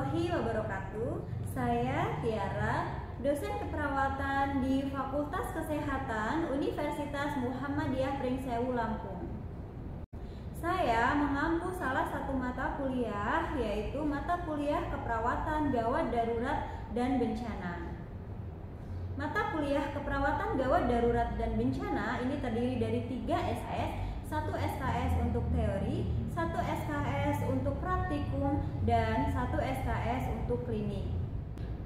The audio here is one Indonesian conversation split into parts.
warahmatullahi wabarakatuh. Saya Tiara, dosen keperawatan di Fakultas Kesehatan Universitas Muhammadiyah Pringsewu, Lampung. Saya mengampu salah satu mata kuliah, yaitu mata kuliah keperawatan gawat darurat dan bencana. Mata kuliah keperawatan gawat darurat dan bencana ini terdiri dari 3 SKS, 1 SKS untuk teori, 1 SKS untuk praktikum, dan 1 SKS untuk klinik.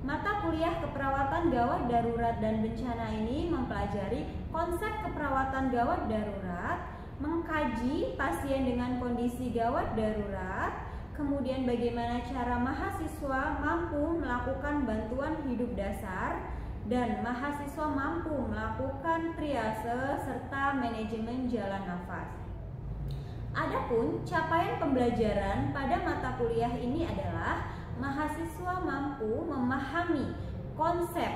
Mata kuliah keperawatan gawat darurat dan bencana ini mempelajari konsep keperawatan gawat darurat, mengkaji pasien dengan kondisi gawat darurat, kemudian bagaimana cara mahasiswa mampu melakukan bantuan hidup dasar, dan mahasiswa mampu melakukan triase serta manajemen jalan nafas. Adapun capaian pembelajaran pada mata kuliah ini adalah mahasiswa mampu memahami konsep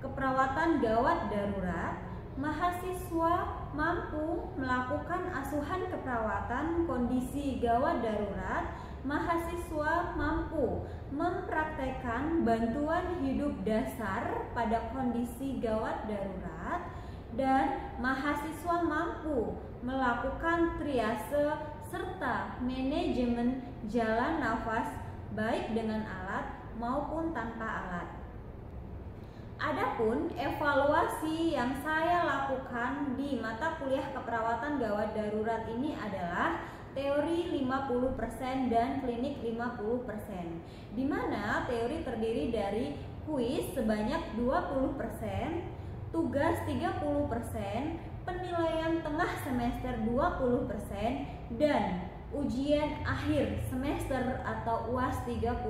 keperawatan gawat darurat, mahasiswa mampu melakukan asuhan keperawatan kondisi gawat darurat, mahasiswa mampu mempraktekkan bantuan hidup dasar pada kondisi gawat darurat, dan mahasiswa mampu melakukan triase serta manajemen jalan nafas baik dengan alat maupun tanpa alat. Adapun evaluasi yang saya lakukan di mata kuliah keperawatan gawat darurat ini adalah teori 50% dan klinik 50%, di mana teori terdiri dari kuis sebanyak 20%, tugas 30%, penilaian tengah semester 20%, dan ujian akhir semester atau UAS 30%.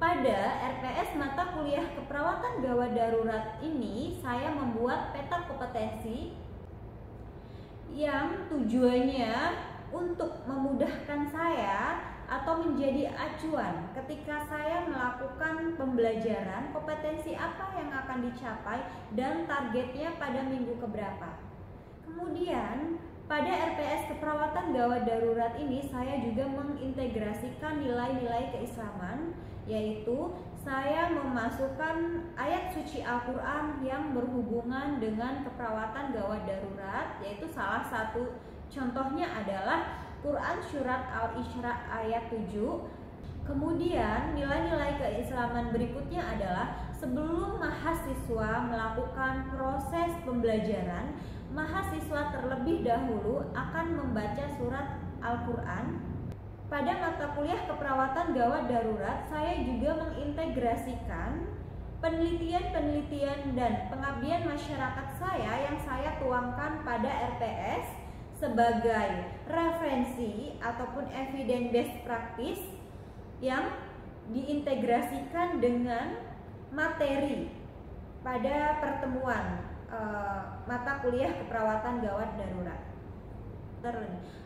Pada RPS mata kuliah keperawatan gawat darurat ini, saya membuat peta kompetensi yang tujuannya untuk memudahkan saya atau menjadi acuan ketika saya melakukan pembelajaran, kompetensi apa yang akan dicapai dan targetnya pada minggu keberapa. Kemudian pada RPS keperawatan gawat darurat ini saya juga mengintegrasikan nilai-nilai keislaman, yaitu saya memasukkan ayat suci Al-Quran yang berhubungan dengan keperawatan gawat darurat, yaitu salah satu contohnya adalah Quran Surat Al-Isra ayat 7. Kemudian nilai-nilai keislaman berikutnya adalah sebelum mahasiswa melakukan proses pembelajaran, mahasiswa terlebih dahulu akan membaca surat Al-Quran. Pada mata kuliah keperawatan gawat darurat, saya juga mengintegrasikan penelitian-penelitian dan pengabdian masyarakat saya yang saya tuangkan pada RPS sebagai referensi ataupun evidence based practice yang diintegrasikan dengan materi pada pertemuan mata kuliah keperawatan gawat darurat.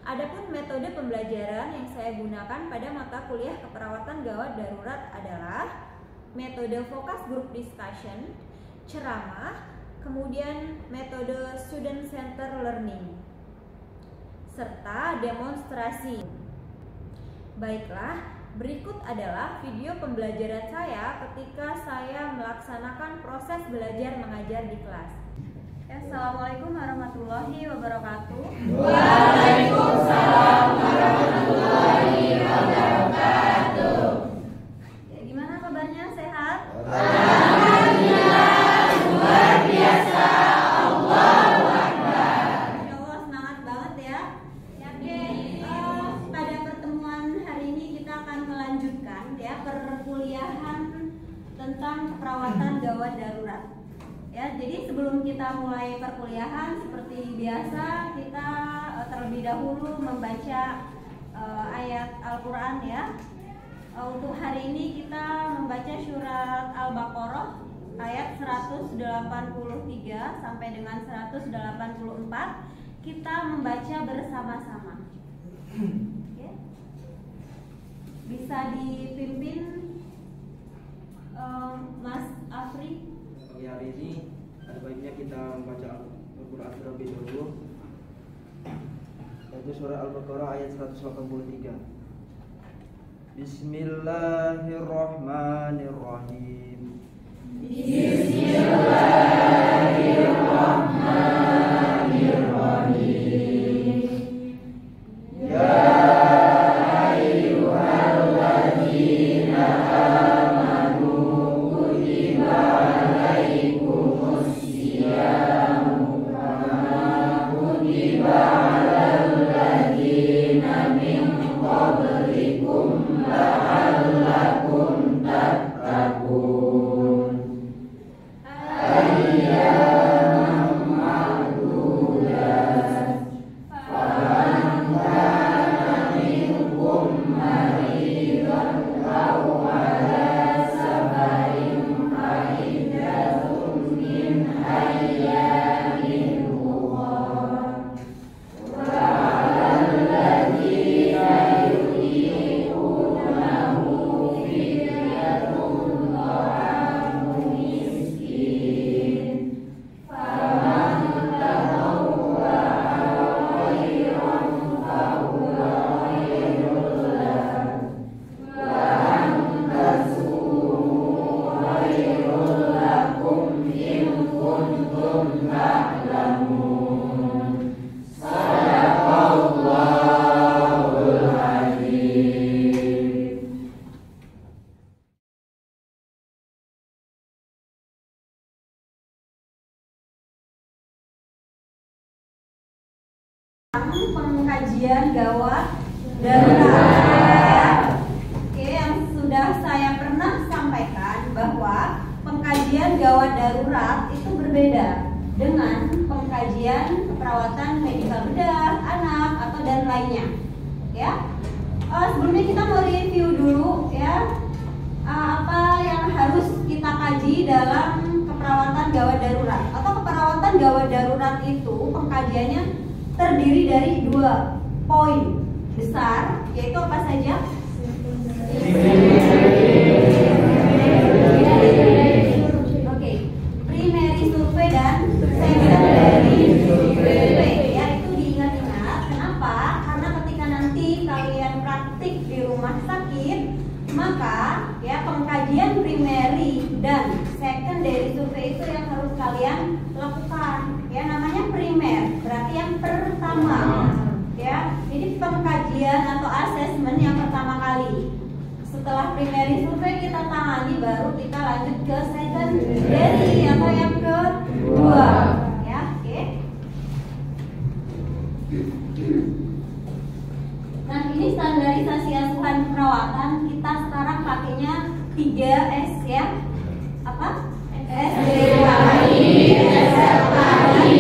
Adapun metode pembelajaran yang saya gunakan pada mata kuliah keperawatan gawat darurat adalah metode focus group discussion, ceramah, kemudian metode student center learning, serta demonstrasi. Baiklah, berikut adalah video pembelajaran saya ketika saya melaksanakan proses belajar mengajar di kelas. Assalamualaikum warahmatullahi wabarakatuh. Waalaikumsalam warahmatullahi wabarakatuh. Ya, gimana kabarnya? Sehat? Alhamdulillah, luar biasa. Allahu Akbar. Insya Allah semangat banget ya. Pada pertemuan hari ini kita akan melanjutkan ya perkuliahan tentang keperawatan gawat darurat. Ya, jadi sebelum kita mulai perkuliahan seperti biasa kita terlebih dahulu membaca ayat Al-Quran ya. Untuk hari ini kita membaca surat Al-Baqarah ayat 183 sampai dengan 184. Kita membaca bersama-sama. Oke. Bisa dipimpin Mas Afri. Pagi hari ini ada baiknya kita membaca Al-Quran terlebih dahulu, yaitu surah Al-Baqarah ayat 183. Bismillahirrahmanirrahim. Pengkajian gawat darurat. Oke, yang sudah saya pernah sampaikan bahwa pengkajian gawat darurat itu berbeda dengan pengkajian keperawatan medikal bedah, anak atau dan lainnya. Ya, sebelumnya kita mau review dulu ya apa yang harus kita kaji dalam keperawatan gawat darurat. Atau keperawatan gawat darurat itu pengkajiannya terdiri dari 2 poin besar, yaitu apa saja? Oke, primary survey dan secondary survey. Ya, itu diingat-ingat. Kenapa? Karena ketika nanti kalian praktik di rumah sakit, maka ya pengkajian primary dan secondary survey itu yang harus kalian lakukan. Ya, namanya primer, berarti yang pertama. Ya, ini pengkajian atau asesmen yang pertama kali. Setelah primary survey kita tangani, baru kita lanjut ke secondary atau yang kedua. Ya, oke. Nah, ini standarisasi asuhan perawatan. Kita sekarang pakainya 3S ya. Apa? SDKI, SLKI,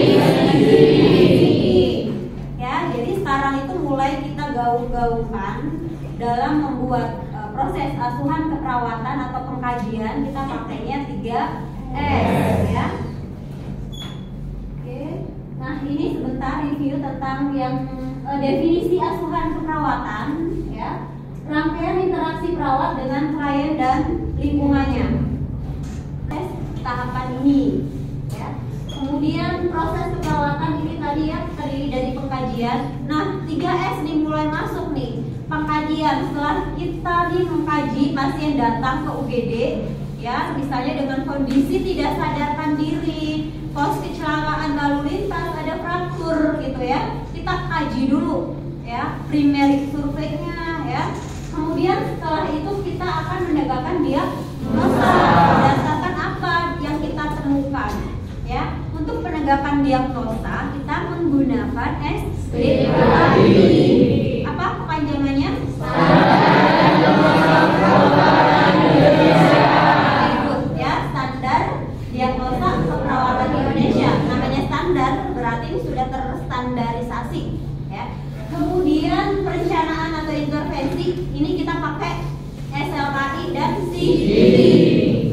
ya. Jadi sekarang itu mulai kita gaung-gaungkan dalam membuat proses asuhan keperawatan atau pengkajian, kita pakainya 3S ya. Oke. Nah, ini sebentar review tentang yang definisi asuhan keperawatan ya. Rangkaian interaksi perawat dengan klien dan lingkungannya. Tahapan ini ya. Kemudian proses keperawatan ini tadi ya terdiri dari pengkajian. Nah, 3S nih mulai masuk nih. Pengkajian, setelah kita mengkaji pasien datang ke UGD ya, misalnya dengan kondisi tidak sadarkan diri, pos kecelakaan lalu lintas, ada fraktur gitu ya. Kita kaji dulu ya, primary survey-nya ya. Kemudian setelah itu kita akan menegakkan diagnosa berdasarkan apa yang kita temukan ya. Untuk penegakan diagnosa kita menggunakan SDKI. Apa kepanjangannya? Ya, standar diagnosa keperawatan Indonesia. Namanya standar berarti ini sudah terstandarisasi ya. Kemudian perencanaan atau intervensi ini kita pakai SLKI dan CDD.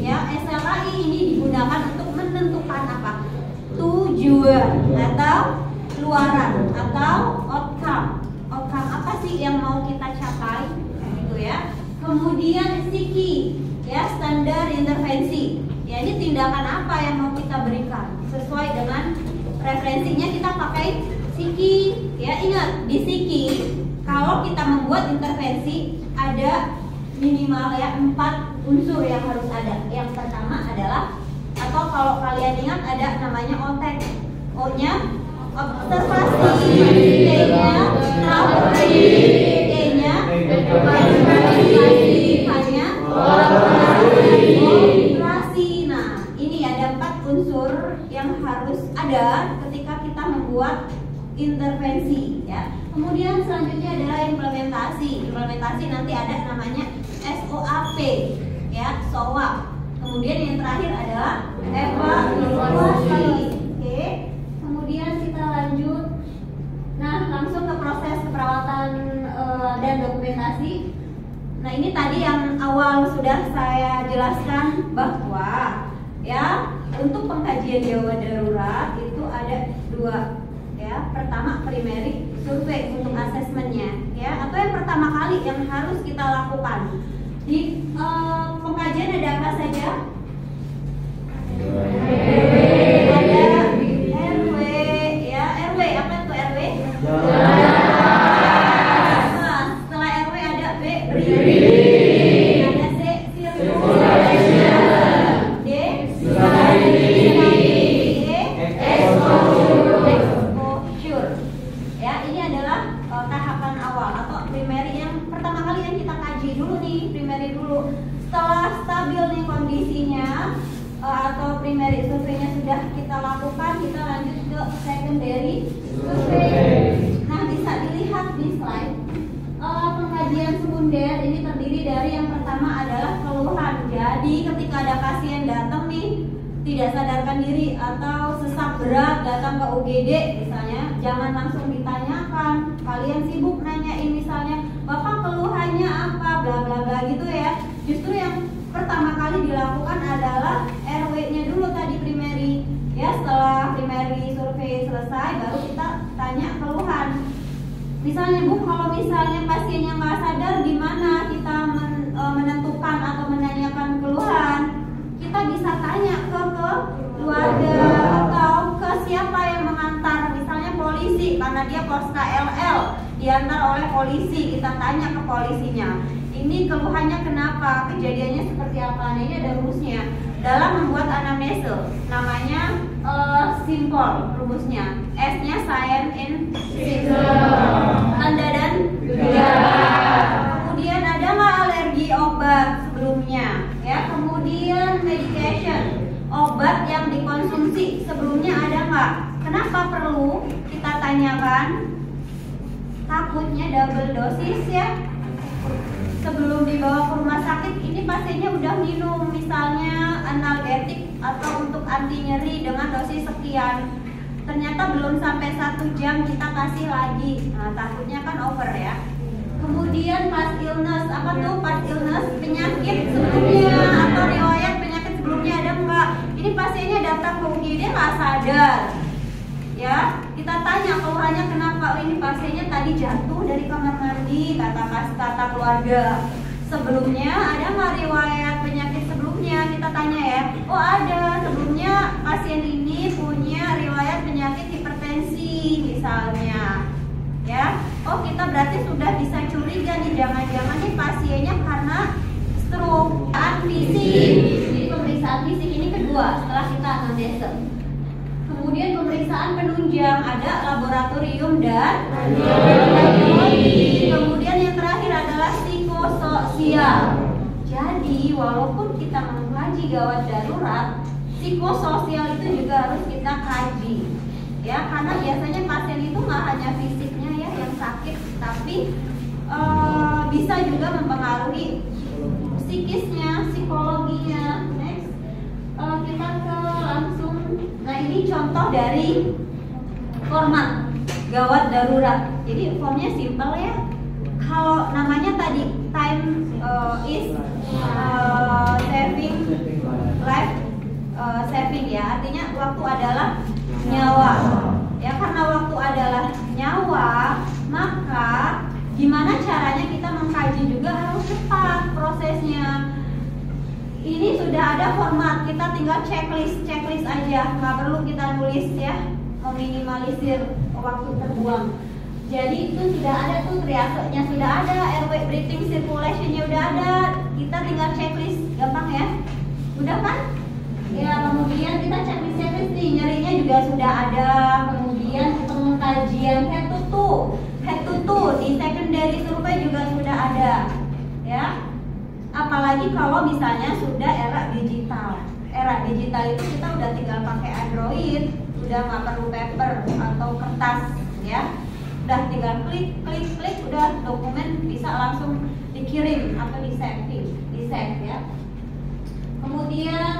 Ya, SLKI ini digunakan untuk menentukan apa? Tujuan atau luaran atau outcome. Outcome apa sih yang mau kita capai? Gitu ya. Kemudian SIKI ya, standar intervensi. Ya, ini tindakan apa yang mau kita berikan sesuai dengan referensinya kita pakai SIKI. Ya, ingat di SIKI kalau kita membuat intervensi ada minimal ya 4 unsur yang harus ada. Yang pertama adalah, atau kalau kalian ingat ada namanya OTEK. O-nya observasi, T-nya traveling, E-nya edukasi, K-nya kolaborasi. Nah, ini ada 4 unsur yang harus ada ketika kita membuat intervensi ya. Kemudian selanjutnya adalah implementasi. Implementasi nanti ada namanya SOAP ya, SOAP. Kemudian yang terakhir adalah evaluasi. Oke. Kemudian kita lanjut. Nah, langsung ke proses keperawatan dan dokumentasi. Nah, ini tadi yang awal sudah saya jelaskan bahwa ya, untuk pengkajian gawat darurat itu ada 2 ya. Pertama primary survei untuk asesmennya ya, atau yang pertama kali yang harus kita lakukan di pengkajian ada apa saja? Ada RW ya, RW apa itu RW? Nah, setelah RW ada B breeding, ada C circulation, D exposure. Ya, ini adalah tahapan awal atau primary yang pertama kali yang kita kaji dulu nih, primary dulu. Setelah stabil nih kondisinya atau primary surveinya sudah kita lakukan, kita lanjut ke secondary survey. Nah, bisa dilihat di slide pengkajian sekunder ini terdiri dari yang pertama adalah keluhan. Jadi ketika ada pasien datang nih tidak sadarkan diri atau sesak berat datang ke UGD misalnya, jangan langsung ditanyakan, kalian sibuk nanyain misalnya bapak keluhannya apa bla bla bla gitu ya. Justru yang pertama kali dilakukan adalah RW-nya dulu tadi primary ya. Setelah primary survei selesai baru kita tanya keluhan. Misalnya Bu, kalau misalnya pasiennya nggak sadar, gimana kita menentukan atau menanyakan keluhan? Kita bisa tanya ke keluarga atau ke siapa yang mengantar, misalnya polisi karena dia pos KLL diantar oleh polisi, kita tanya ke polisinya. Ini keluhannya kenapa? Kejadiannya seperti apa? Nah, ini ada rumusnya. Dalam membuat anamnese, namanya simple rumusnya. S-nya sign in tanda dan gejala. Kemudian ada nggak alergi obat sebelumnya? Ya, kemudian medication, obat yang dikonsumsi sebelumnya ada nggak? Kenapa perlu kita tanyakan? Takutnya double dosis ya. Sebelum dibawa ke rumah sakit, ini pasiennya udah minum misalnya analgetik atau untuk anti nyeri dengan dosis sekian. Ternyata belum sampai 1 jam kita kasih lagi. Nah, takutnya kan over ya. Kemudian past illness, apa tuh past illness? Penyakit sebelumnya atau riwayat penyakit sebelumnya ada enggak? Ini pasiennya datang ke UGD nggak sadar. Ya, kita tanya keluhannya kenapa? Oh, ini pasiennya tadi jatuh dari kamar mandi, kata keluarga. Sebelumnya ada nggak riwayat penyakit sebelumnya? Kita tanya ya. Oh ada, sebelumnya pasien ini punya riwayat penyakit hipertensi misalnya. Ya, oh kita berarti sudah bisa curiga nih, jangan-jangan nih pasiennya karena stroke. Fisik, jadi pemeriksaan fisik ini kedua setelah kita anamnese. Kemudian pemeriksaan penunjang, ada laboratorium dan radiologi. Kemudian yang terakhir adalah psikososial. Jadi walaupun kita mengkaji gawat darurat, psikososial itu juga harus kita kaji. Ya, karena biasanya pasien itu nggak hanya fisiknya ya yang sakit, tapi bisa juga mempengaruhi psikisnya, psikologinya. Next, kita ke langsung. Nah, ini contoh dari format gawat darurat. Jadi formnya simple ya. Kalau namanya tadi time is saving life, saving ya, artinya waktu adalah nyawa. Ya, karena waktu adalah nyawa, maka gimana caranya kita mengkaji juga harus cepat prosesnya. Ini sudah ada format, kita tinggal checklist aja, nggak perlu kita nulis ya, meminimalisir waktu terbuang. Jadi itu sudah ada tuh triasenya, sudah ada airway breathing circulationnya udah ada. Kita tinggal checklist, gampang ya. Udah kan? Ya, kemudian kita checklist nih, nyerinya juga sudah ada. Kemudian pengkajian head to toe di secondary survey juga sudah ada. Ya. Apalagi kalau misalnya sudah era digital. Era digital itu kita udah tinggal pakai Android, udah nggak perlu paper atau kertas, ya. Udah tinggal klik, udah dokumen bisa langsung dikirim atau di save ya. Kemudian,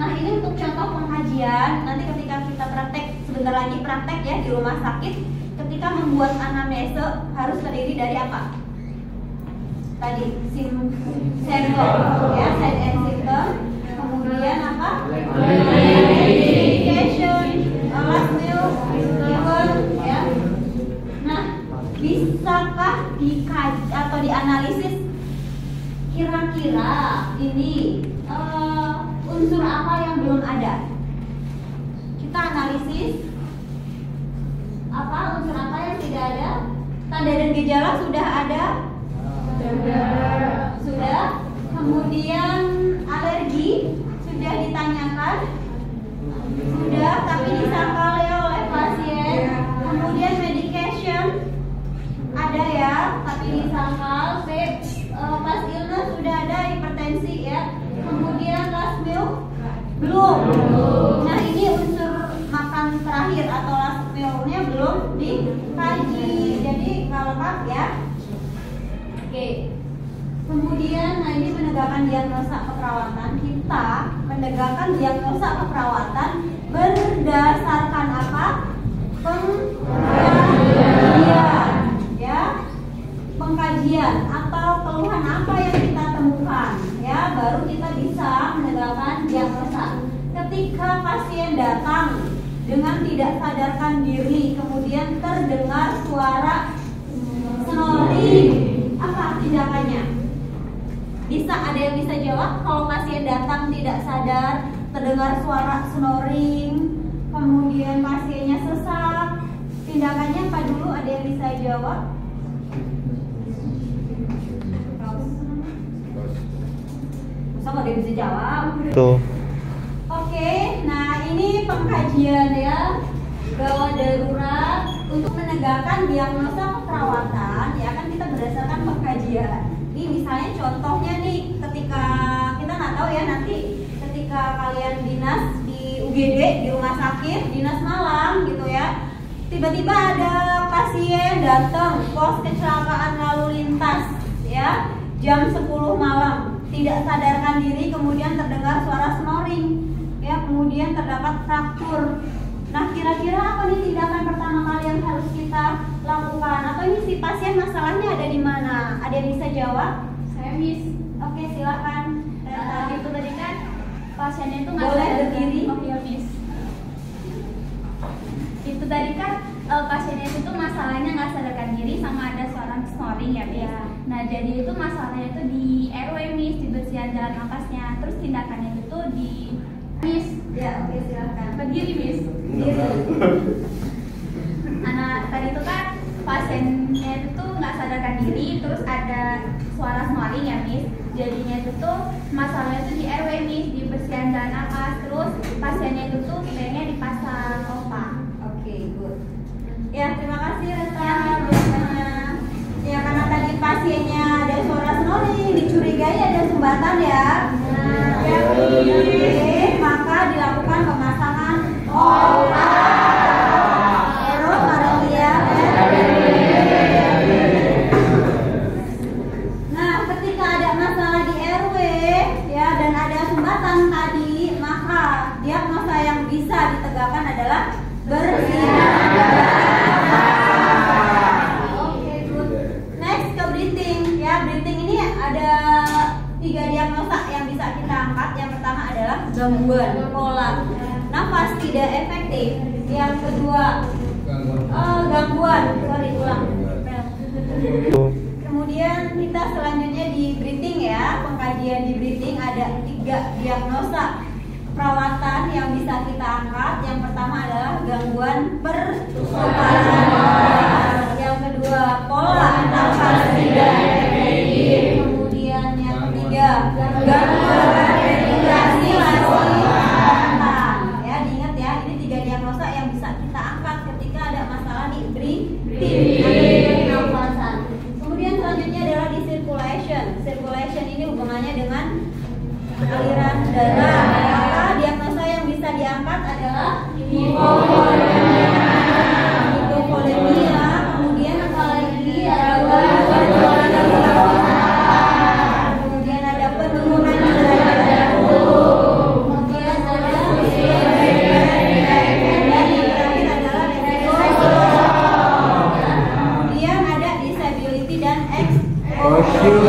nah ini untuk contoh pengkajian. Nanti ketika kita praktek, sebentar lagi praktek ya di rumah sakit, ketika membuat anamnese harus terdiri dari apa? Tadi sampel ya, sign and symptom. Kemudian apa? Medication, last meal, given ya. Nah, bisakah dikaji atau dianalisis kira-kira ini unsur apa yang belum ada? Kita analisis apa unsur apa yang tidak ada? Tanda dan gejala sudah ada? Sudah. Kemudian alergi sudah ditanyakan? Sudah, tapi disangkal ya oleh pasien. Kemudian medication ada ya, tapi disangkal. Pas illness sudah ada, hipertensi ya. Kemudian last meal belum. Nah, ini unsur makan terakhir atau last meal-nya belum dikaji. Jadi nggak lengkap ya. Oke. Kemudian, nah ini menegakkan diagnosa keperawatan. Kita menegakkan diagnosa keperawatan berdasarkan apa? Pengkajian, ya. Pengkajian atau keluhan apa yang kita temukan, ya, baru kita bisa menegakkan diagnosa. Ketika pasien datang dengan tidak sadarkan diri, kemudian terdengar suara snoring, apa tindakannya? Bisa ada yang bisa jawab? Kalau pasien datang tidak sadar, terdengar suara snoring, kemudian pasiennya sesak, tindakannya apa dulu? Ada yang bisa jawab? Masa nggak ada yang bisa jawab? Tuh. Oke, nah ini pengkajian ya, gawat darurat untuk menegakkan diagnosa keperawatan ya kan kita berdasarkan pengkajian. Ini misalnya contohnya nih, ketika kita nggak tahu ya nanti ketika kalian dinas di UGD di rumah sakit dinas malam gitu ya, tiba-tiba ada pasien datang pos kecelakaan lalu lintas ya jam 10 malam, tidak sadarkan diri, kemudian terdengar suara snoring ya, kemudian terdapat fraktur. Nah, kira-kira apa nih tindakan pertama kali yang harus kita lakukan? Atau ini si pasien masalahnya ada di mana? Ada yang bisa jawab? Saya Miss. Oke, silakan. Itu tadi kan pasiennya itu nggak Boleh sadar. berdiri. Oh iya Miss. Itu tadi kan pasiennya itu masalahnya nggak sadarkan diri sama ada suara snoring ya Miss. Ya. Nah jadi itu masalahnya itu di airway Miss, di bersihan jalan napasnya. Terus tindakannya itu di Miss. Ya, oke, silakan. Berdiri Miss. Diri. Anak tadi itu kan pasiennya itu nggak sadarkan diri, terus ada suara snoring ya Miss. Jadinya itu tuh masalahnya itu di airway Miss, di bersihan jalan napas. Terus pasiennya itu tuh pengennya dipasang OPA. Oke, good. Ya, terima kasih Resta. Ya, Ya, karena tadi pasiennya ada suara snoring, dicurigai ada sumbatan ya. Ya, oke, maka dilakukan pemasangan OPA. Terus ada lihat ya. Nah, ketika ada masalah di RW ya dan ada sumbatan tadi, maka diagnosa yang bisa ditegakkan adalah bersihan. Oke, good. Next ke breathing ya. Breathing ini ada 3 diagnosa yang bisa kita angkat. Yang pertama adalah gangguan pola nafas tidak efektif. Yang kedua gangguan, Kemudian kita selanjutnya di breathing ya. Pengkajian di breathing ada 3 diagnosa perawatan yang bisa kita angkat. Yang pertama adalah gangguan pernapasan. Yang Yang kedua, pola nafas tidak efektif. Kemudian yang ketiga, gangguan ventilasi spontan. Ya, diingat ya, ini 3 diagnosa yang bisa kita angkat ketika ada masalah di breathing, pernafasan. Kemudian selanjutnya adalah di circulation. Circulation ini hubungannya dengan aliran darah. Maka diagnosa yang bisa diangkat adalah hipovolemia. Kemudian apalagi ada kemudian ada penurunan derajat jantung. Kemudian ada dan yang terakhir adalah resiko. Kemudian ada disability dan exposure.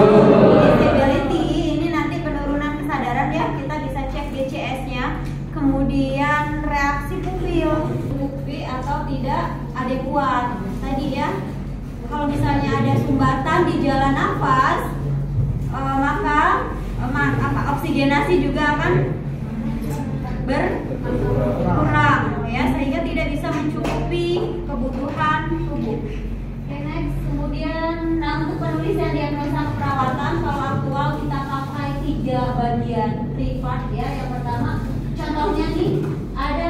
Disability ini nanti penurunan kesadaran ya, kita bisa cek DCS-nya. Kemudian reaksi pupil atau tidak adekuat. Tadi ya, kalau misalnya ada sumbatan di jalan nafas, maka oksigenasi juga akan berkurang ya, sehingga tidak bisa mencukupi kebutuhan tubuh. Okay, next. Kemudian untuk penulisan diagnosa perawatan, kalau aktual kita pakai 3 bagian privat ya. Yang pertama, contohnya nih, ada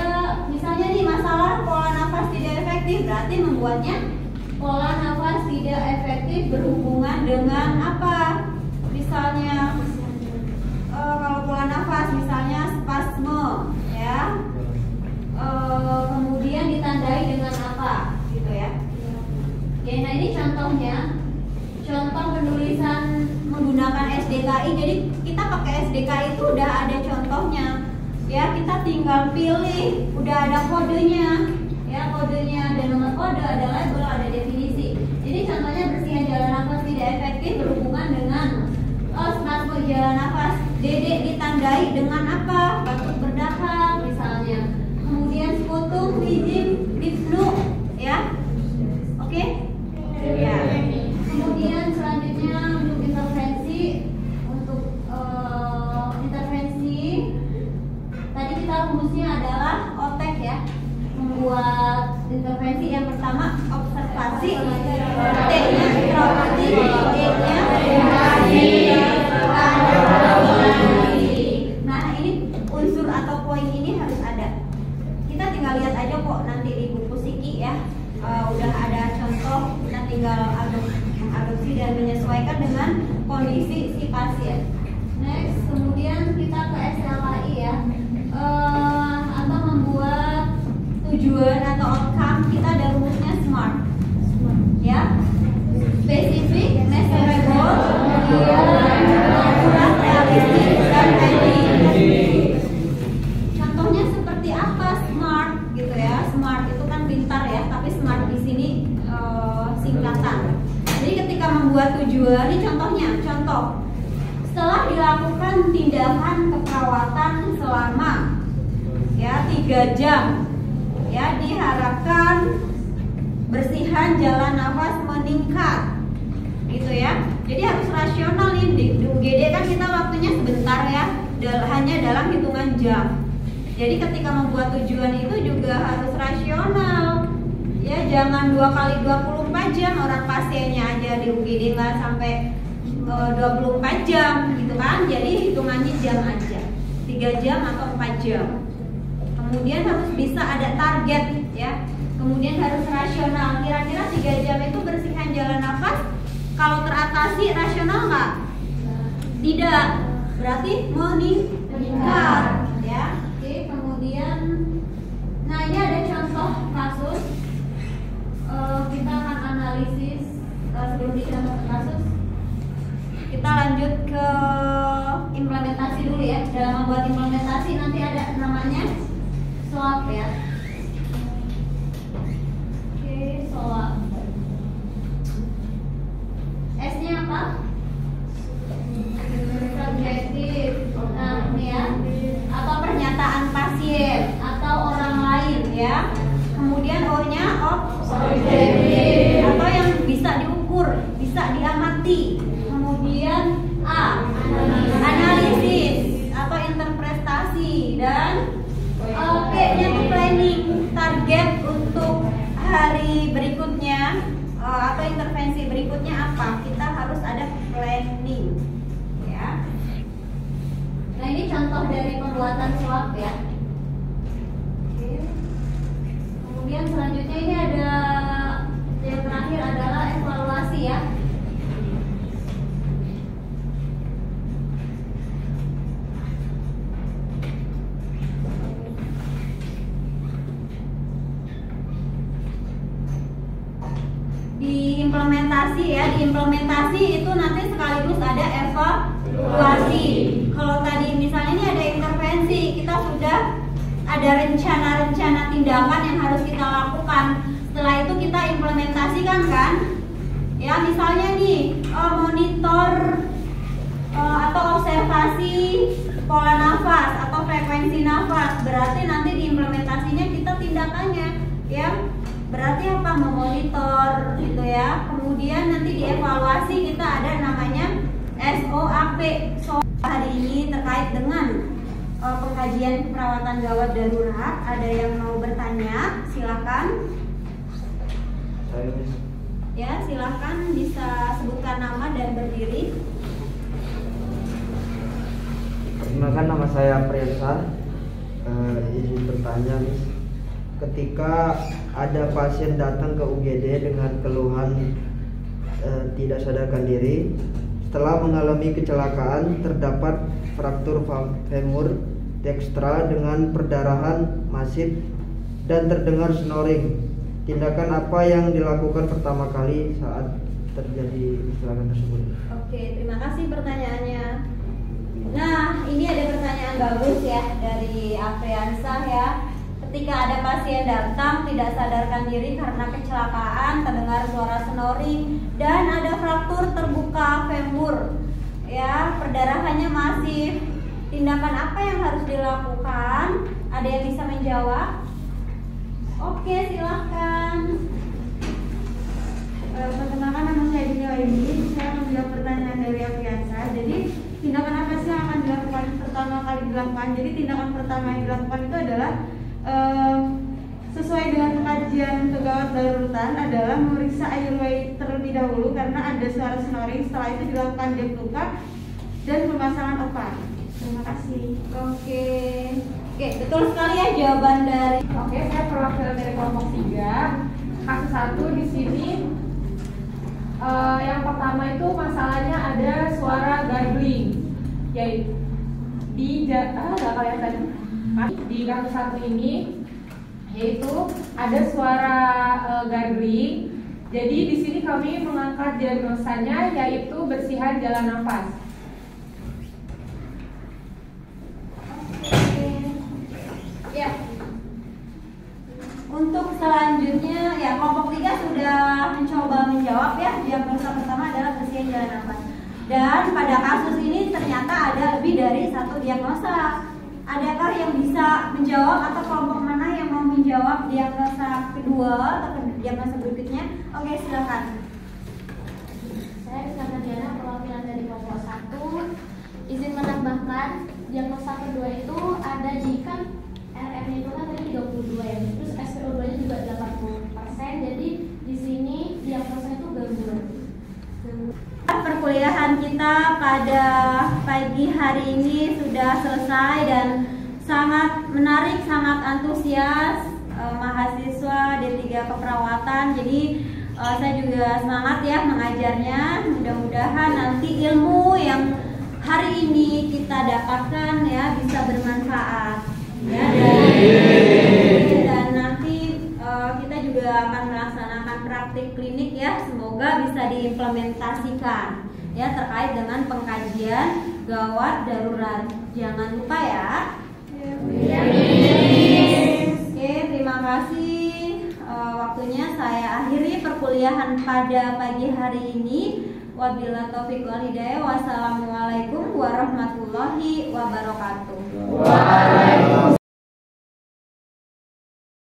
misalnya nih masalah pola nafas tidak efektif, berarti membuatnya pola nafas tidak efektif berhubungan dengan apa? Misalnya kalau pola nafas misalnya spasme ya, kemudian ditandai dengan apa gitu ya. Oke, nah ini contohnya, contoh penulisan menggunakan SDKI. Jadi kita pakai SDKI itu udah ada contohnya ya, kita tinggal pilih, udah ada kodenya ya, kodenya ada nomor kode, ada label, ada definisi. Jadi contohnya bersihan jalan nafas tidak efektif berhubungan dengan spasme jalan nafas. Dedek ditandai dengan apa? Batuk berdahak misalnya. Kemudian sekutu, wheezing, dyspnu ya. Oke? Ya. Kemudian selanjutnya untuk intervensi, tadi kita rumusnya adalah OTEK ya. Membuat intervensi yang pertama observasi, T-nya observasi, E-nya nah ini unsur atau poin ini harus ada. Kita tinggal lihat aja kok nanti di buku psiki ya, udah ada contoh, kita tinggal mengadopsi dan menyesuaikan dengan kondisi si pasien. Next, kemudian kita ke SLAI ya, atau membuat tujuan atau outcome. Kita ada rumusnya SMART ya, spesifik, measurable, akurat, realistis, dan timely. Contohnya seperti apa SMART gitu ya. SMART itu kan pintar ya, tapi SMART di sini singkatan. Jadi ketika membuat tujuan, ini contohnya, contoh setelah dilakukan tindakan keperawatan selama ya 3 jam ya, diharapkan bersihan jalan nafas meningkat gitu ya. Jadi harus rasional nih. Di UGD kan kita waktunya sebentar ya, hanya dalam hitungan jam. Jadi ketika membuat tujuan itu juga harus rasional ya, jangan 2 kali 24 jam. Orang pasiennya aja di UGD nggak sampai 24 jam gitu kan, jadi hitungannya jam aja, 3 jam atau 4 jam. Kemudian harus bisa ada target ya, kemudian harus rasional. Kira-kira 3 jam itu bersihan jalan nafas, kalau teratasi rasional nggak? Tidak, berarti meningkat ya. Oke, kemudian nah ini ada contoh kasus, kita akan analisis. Sebelum dicontoh kasus, kita lanjut ke implementasi dulu ya. Dalam membuat implementasi nanti ada namanya SWOT ya. Oke, SWOT. S-nya apa? Subjektif. Nah, ini ya. Atau pernyataan pasien atau orang lain ya. Kemudian O-nya objektif atau yang bisa diukur, bisa diamati. Kemudian A, analisis atau interpretasi. Dan P-nya itu planning, target untuk hari berikutnya. atau intervensi berikutnya apa? Kita harus ada planning, ya. Nah, ini contoh dari pembuatan swab ya. Oke. Kemudian selanjutnya ini ada yang terakhir adalah evaluasi ya. Diimplementasi itu nanti sekaligus ada evaluasi. Kalau tadi misalnya ini ada intervensi, kita sudah ada rencana-rencana tindakan yang harus kita lakukan. Setelah itu kita implementasikan kan? Ya, misalnya nih monitor atau observasi pola nafas atau frekuensi nafas. Berarti nanti diimplementasinya kita tindakannya ya. Berarti apa? Memonitor gitu ya. Kemudian nanti dievaluasi kita ada namanya SOAP. So, hari ini terkait dengan pengkajian perawatan gawat darurat. Ada yang mau bertanya? Silakan. Saya Miss. Ya, silakan bisa sebutkan nama dan berdiri. Perkenalkan, nama saya Priyansa. Izin bertanya, Miss. Ketika ada pasien datang ke UGD dengan keluhan tidak sadarkan diri, setelah mengalami kecelakaan terdapat fraktur femur dekstra dengan perdarahan masif dan terdengar snoring. Tindakan apa yang dilakukan pertama kali saat terjadi kecelakaan tersebut? Oke, terima kasih pertanyaannya. Nah, ini ada pertanyaan bagus ya dari Afriansah ya. Ketika ada pasien datang tidak sadarkan diri karena kecelakaan, terdengar suara snoring dan ada fraktur terbuka femur, ya, perdarahannya masif. Tindakan apa yang harus dilakukan? Ada yang bisa menjawab? Oke, silahkan. Perkenalkan, nama saya Dina Wahyudi. Saya akan menjawab pertanyaan dari Afriansa. Jadi tindakan apa sih yang akan dilakukan pertama kali dilakukan? Jadi tindakan pertama yang dilakukan itu adalah sesuai dengan kajian kegawat darurat adalah memeriksa airway terlebih dahulu karena ada suara snoring. Setelah itu dilakukan diag luka dan pemasangan obat. Terima kasih. Oke, betul sekali ya jawaban dari. Oke, saya perwakilan dari kelompok 3. Kasus 1 di sini. Yang pertama itu masalahnya ada suara garbling, yaitu di di kasus 1 ini yaitu ada suara garbling. Jadi di sini kami mengangkat diagnosanya yaitu bersihan jalan nafas. Ya. Untuk selanjutnya ya kelompok 3 sudah mencoba menjawab ya. Diagnosa pertama adalah bersihan jalan nafas. Dan pada kasus ini ternyata ada lebih dari satu diagnosa. Adakah yang bisa menjawab atau kelompok mana yang mau menjawab diagnosa kedua atau diagnosa berikutnya? Oke, silakan. Saya Rizka Diana, perwakilan dari kelompok 1. Izin menambahkan, diagnosa kedua itu ada di kan RM-nya itu kan tadi 32 ya, terus SPO2-nya juga 80%. Jadi di sini diagnosa itu gangguan. Perkuliahan kita pada pagi hari ini sudah selesai dan sangat menarik, sangat antusias mahasiswa D3 Keperawatan. Jadi saya juga semangat ya mengajarnya. Mudah-mudahan nanti ilmu yang hari ini kita dapatkan ya bisa bermanfaat ya, dan nanti kita juga akan melaksanakan praktik klinik ya, semoga bisa diimplementasikan ya terkait dengan pengkajian gawat darurat. Jangan lupa ya. Oke, terima kasih waktunya. Saya akhiri perkuliahan pada pagi hari ini. Wabillahi taufiq wal hidayah. Wassalamualaikum warahmatullahi wabarakatuh.